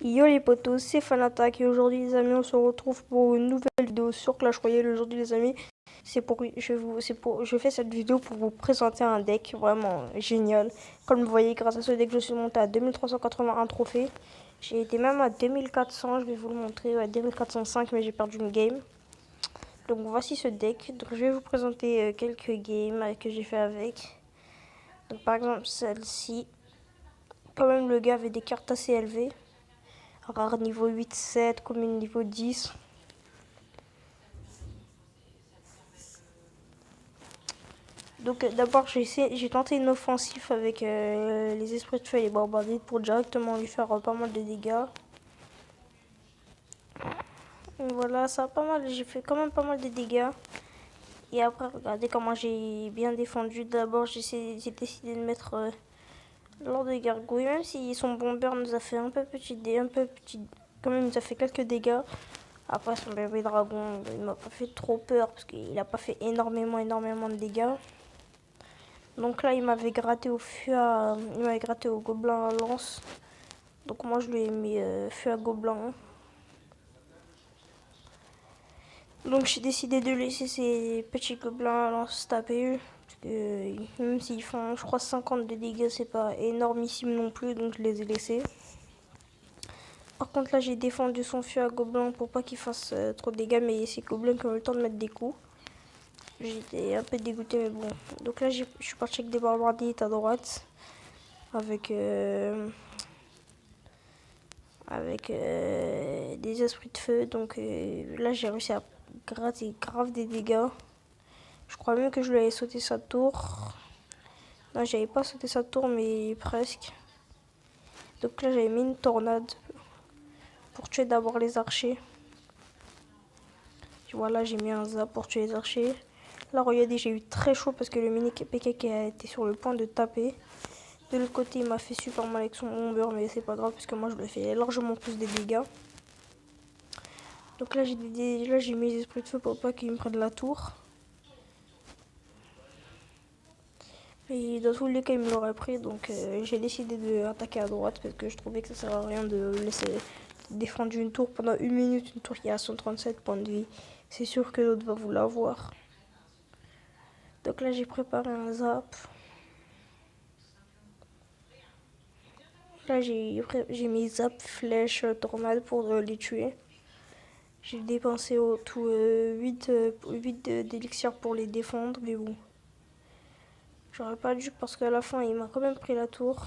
Yo les potos, c'est Fanatak et aujourd'hui les amis on se retrouve pour une nouvelle vidéo sur Clash Royale. Aujourd'hui les amis, je fais cette vidéo pour vous présenter un deck vraiment génial. Comme vous voyez, grâce à ce deck je suis monté à 2381 trophées. J'ai été même à 2400, je vais vous le montrer, à 2405 mais j'ai perdu une game. Donc voici ce deck, donc je vais vous présenter quelques games que j'ai fait avec. Donc par exemple celle-ci, quand même le gars avait des cartes assez élevées. Rare niveau 8-7, commune niveau 10. Donc d'abord j'ai tenté une offensive avec les esprits de feu et les barbaristes pour directement lui faire pas mal de dégâts. Et voilà, ça a pas mal, j'ai fait quand même pas mal de dégâts. Et après, regardez comment j'ai bien défendu. D'abord, j'ai décidé de mettre Lord de Gargouille, même si son bomber nous a fait un peu petit, quand même, il nous a fait quelques dégâts. Après, son bébé dragon, il m'a pas fait trop peur parce qu'il a pas fait énormément de dégâts. Donc là, il m'avait gratté il m'avait gratté au gobelin à lance. Donc moi, je lui ai mis feu à gobelin. Donc j'ai décidé de laisser ces petits gobelins à lance taper. Parce que même s'ils font, je crois, 50 de dégâts, c'est pas énormissime non plus. Donc je les ai laissés. Par contre, là, j'ai défendu son feu à gobelin pour pas qu'il fasse trop de dégâts. Mais c'est gobelins qui ont eu le temps de mettre des coups. J'étais un peu dégoûté, mais bon. Donc là, je suis parti avec des barbardites à droite. Avec... des esprits de feu. Donc là, j'ai réussi à gratter grave des dégâts. Je crois même que je lui avais sauté sa tour. Non, j'avais pas sauté sa tour, mais presque. Donc là, j'avais mis une tornade pour tuer d'abord les archers. Voilà, j'ai mis un zap pour tuer les archers. Là, regardez, j'ai eu très chaud parce que le mini PK qui a été sur le point de taper. De l'autre côté, il m'a fait super mal avec son bomber, mais c'est pas grave parce que moi, je le fais largement plus des dégâts. Donc là, j'ai mis les esprits de feu pour pas qu'ils me prennent la tour. Et dans tous les cas, il me l'aurait pris, donc j'ai décidé d'attaquer à droite parce que je trouvais que ça sert à rien de laisser défendre une tour pendant une minute, une tour qui a 137 points de vie. C'est sûr que l'autre va vous l'avoir. Donc là, j'ai préparé un zap. Là, j'ai mis zap, flèche, tornade pour les tuer. J'ai dépensé au tout 8 d'élixir pour les défendre, mais bon. J'aurais pas dû parce qu'à la fin, il m'a quand même pris la tour.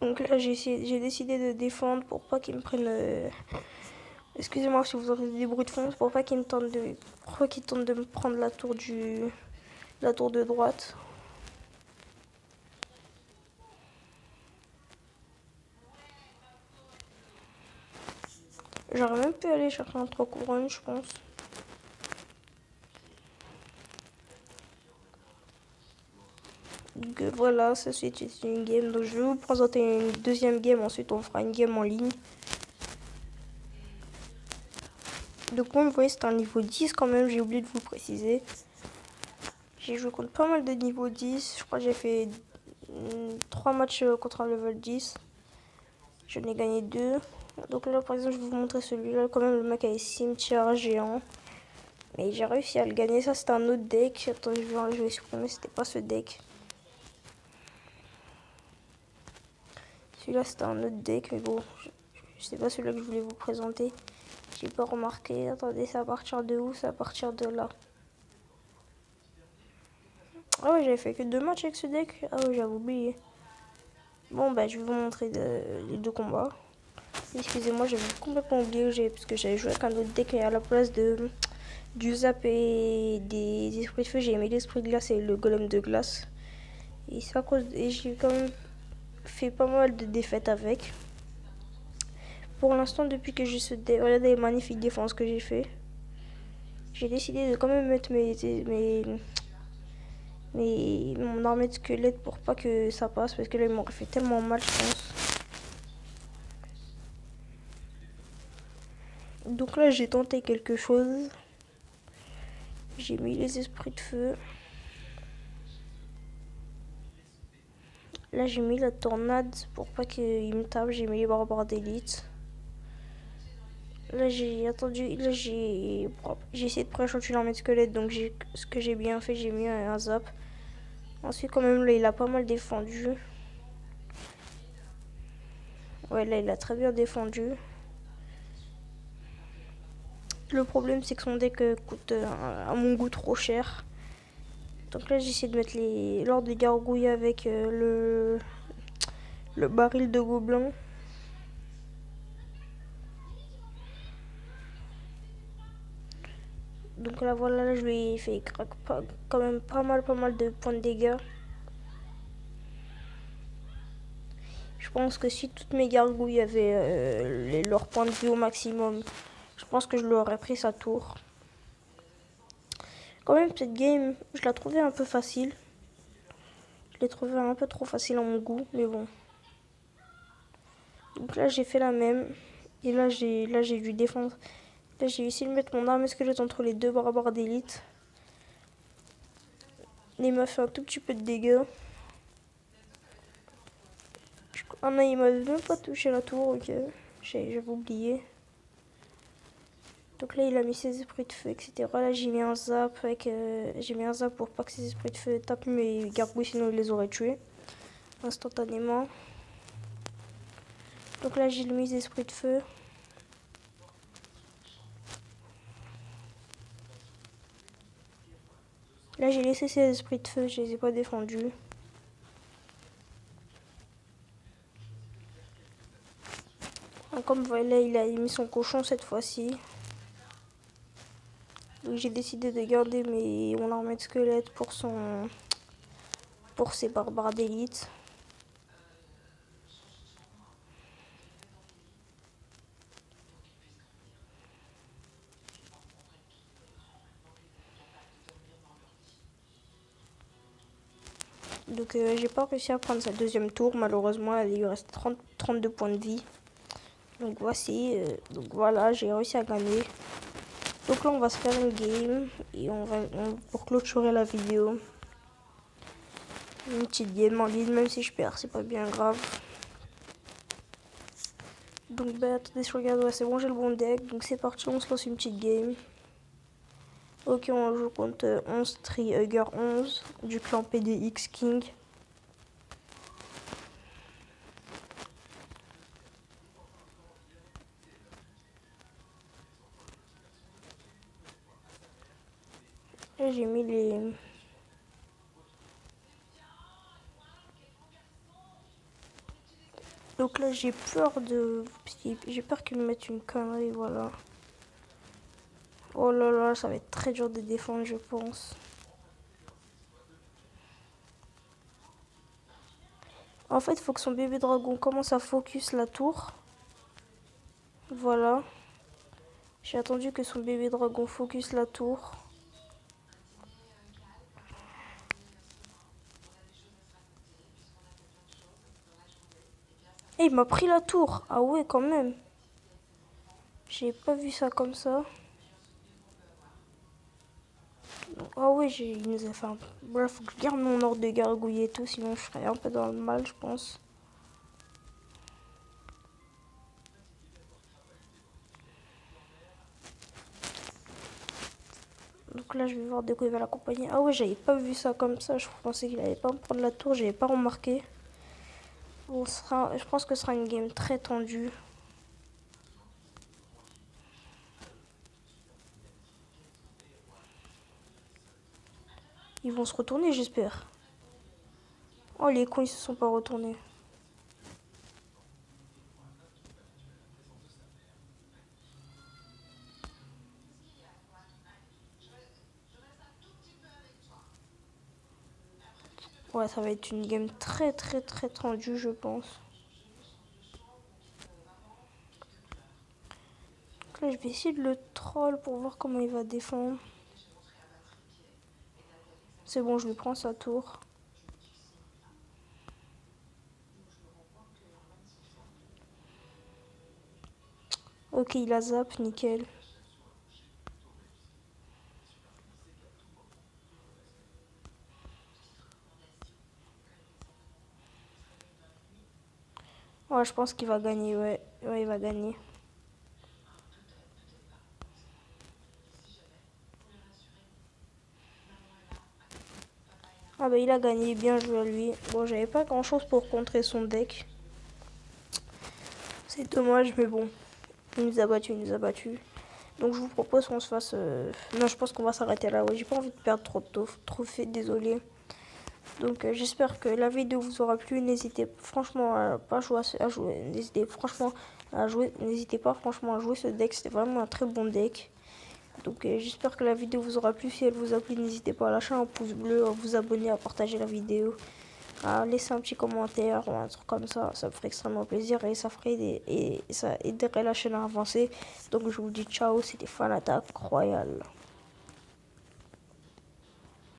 Donc là, j'ai décidé de défendre pour pas qu'il me prenne... Excusez-moi si vous entendez des bruits de fond, pour pas qu'il tente de me prendre la tour de droite. J'aurais même pu aller chercher un 3 couronnes, je pense. Donc voilà, ça c'est une game. Donc je vais vous présenter une deuxième game, ensuite on fera une game en ligne. Donc comme vous voyez, c'est un niveau 10 quand même, j'ai oublié de vous le préciser. J'ai joué contre pas mal de niveau 10. Je crois que j'ai fait 3 matchs contre un level 10. J'en ai gagné 2. Donc là, par exemple, je vais vous montrer celui-là. Quand même, le mec avait cimetière géant. Mais j'ai réussi à le gagner. Ça, c'était un autre deck. Attendez, je vais supprimer. C'était pas ce deck. Celui-là, c'était un autre deck. Mais bon, je sais pas celui-là que je voulais vous présenter. J'ai pas remarqué. Attendez, c'est à partir de où? C'est à partir de là. Ah ouais, j'avais fait que 2 matchs avec ce deck. Ah ouais, j'avais oublié. Bon, bah, je vais vous montrer les 2 combats. Excusez-moi, j'avais complètement oublié parce que j'avais joué avec un autre deck et à la place du zap et des esprits de feu, j'ai mis l'esprit de glace et le golem de glace. Et c'est à cause et j'ai quand même fait pas mal de défaites avec. Pour l'instant, depuis que j'ai ce deck, regardez les magnifiques défenses que j'ai fait. J'ai décidé de quand même mettre mon armée de squelettes pour pas que ça passe parce que là, il m'aurait fait tellement mal, je pense. Donc là, j'ai tenté quelque chose. J'ai mis les esprits de feu. Là, j'ai mis la tornade pour pas qu'il me tape. J'ai mis les barbares d'élite. Là, j'ai attendu. Là, j'ai essayé de pré-shot une armée de squelettes. Donc, ce que j'ai bien fait, j'ai mis un zap. Ensuite, quand même, là, il a pas mal défendu. Ouais, là, il a très bien défendu. Le problème, c'est que son deck coûte à mon goût trop cher. Donc là, j'essaie de mettre l'ordre des gargouilles avec le baril de gobelins. Donc là, voilà, là, je lui ai fait quand même pas mal de points de dégâts. Je pense que si toutes mes gargouilles avaient leur point de vie au maximum, je pense que je lui aurais pris sa tour. Quand même, cette game, je la trouvais un peu facile. Je l'ai trouvée un peu trop facile à mon goût, mais bon. Donc là, j'ai fait la même. Et là, j'ai dû défendre. Là, j'ai essayé de mettre mon arme squelette entre les deux barbares d'élite. Il m'a fait un tout petit peu de dégâts. Ah non, il m'avait même pas touché la tour, ok. J'avais oublié. Donc là, il a mis ses esprits de feu, etc. Là, j'ai mis un zap j'ai mis un zap pour pas que ses esprits de feu tapent mes gargouilles, sinon il les aurait tués instantanément. Donc là, j'ai mis les esprits de feu. Là, j'ai laissé ses esprits de feu, je les ai pas défendus. Comme vous voyez, là, il a mis son cochon cette fois-ci. Donc j'ai décidé de garder mon armée de squelette pour ses barbares d'élite. Donc j'ai pas réussi à prendre sa deuxième tour, malheureusement il lui reste 32 points de vie. Donc voici, donc voilà, j'ai réussi à gagner. Donc là on va se faire une game et pour clôturer la vidéo. Une petite game en ligne, même si je perds, c'est pas bien grave. Donc bah attendez, je regarde, ouais, c'est bon, j'ai le bon deck. Donc c'est parti, on se lance une petite game. Ok, on joue contre 11 Trihugger 11 du clan PDX King. Là j'ai mis les... Donc là j'ai peur de... J'ai peur qu'ils me mettent une connerie, voilà. Oh là là, ça va être très dur de défendre, je pense. En fait, il faut que son bébé dragon commence à focus la tour. Voilà. J'ai attendu que son bébé dragon focus la tour. Et il m'a pris la tour. Ah ouais, quand même. J'ai pas vu ça comme ça. Ah ouais, il nous a fait un... Bref, faut que je garde mon ordre de gargouille et tout, sinon je serais un peu dans le mal, je pense. Donc là, je vais voir de quoi il va l'accompagner. Ah ouais, j'avais pas vu ça comme ça. Je pensais qu'il allait pas me prendre la tour, j'avais pas remarqué. Bon, je pense que ce sera une game très tendue. Ils vont se retourner, j'espère. Oh, les cons, ils se sont pas retournés. Ouais, ça va être une game très tendue, je pense. Donc là, je vais essayer de le troll pour voir comment il va défendre. C'est bon, je lui prends sa tour. Ok, il a zap, nickel. Ouais, je pense qu'il va gagner, ouais. Ouais, il va gagner. Ah bah il a gagné, bien joué à lui. Bon, j'avais pas grand chose pour contrer son deck. C'est dommage, mais bon. Il nous a battu, il nous a battu. Donc je vous propose qu'on se fasse... Non, je pense qu'on va s'arrêter là. Ouais, j'ai pas envie de perdre trop de trophées, désolé. Donc j'espère que la vidéo vous aura plu. N'hésitez franchement à pas jouer à jouer. N'hésitez franchement à jouer. N'hésitez pas franchement à jouer ce deck. C'était vraiment un très bon deck. Donc j'espère que la vidéo vous aura plu. Si elle vous a plu, n'hésitez pas à lâcher un pouce bleu, à vous abonner, à partager la vidéo, à laisser un petit commentaire ou un truc comme ça me ferait extrêmement plaisir et ça ferait et ça aiderait la chaîne à avancer. Donc je vous dis ciao, c'était Fanatak Royal.